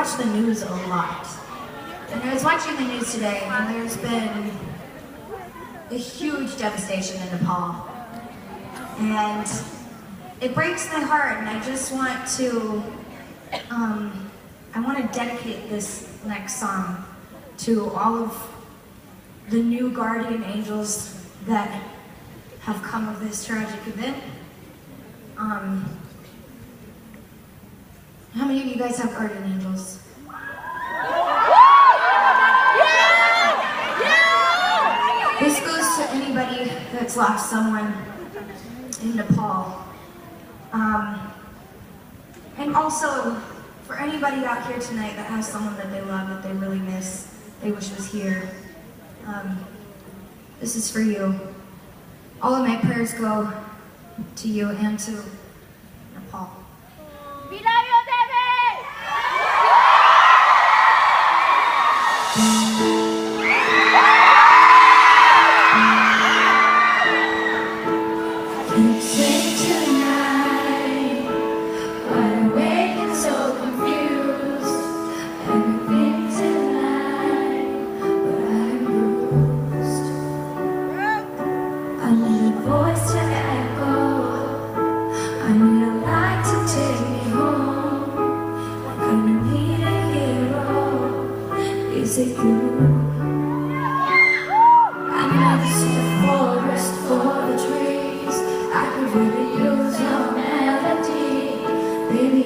watch the news a lot. And I was watching the news today, and there's been a huge devastation in Nepal. And it breaks my heart, and I just want to, I want to dedicate this next song to all of the new guardian angels that have come of this tragic event. How many of you guys have guardian angels? This goes to anybody that's lost someone in Nepal. And also, for anybody out here tonight that has someone that they love, that they really miss, they wish was here. This is for you. All of my prayers go to you and to Nepal. We love you, Demi! Can't sleep tonight, wide awake and so confused. Everything's in line, but I'm bruised. I need a voice to echo, I need a light to take me home. I need a hero, is it you? I never see the forest for the trees. I could really use your melody, baby.